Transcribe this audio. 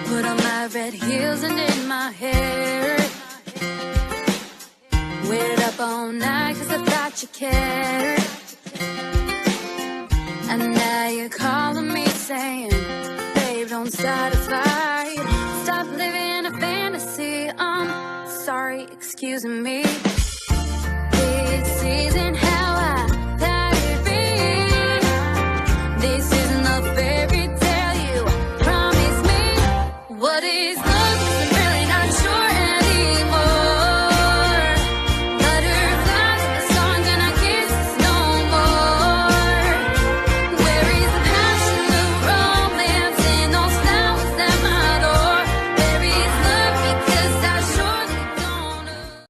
Put on my red heels and in my hair. Waited up all night 'cause I thought you cared. And now you're calling me saying, babe, don't start a fight. Stop living a fantasy. Sorry, excuse me.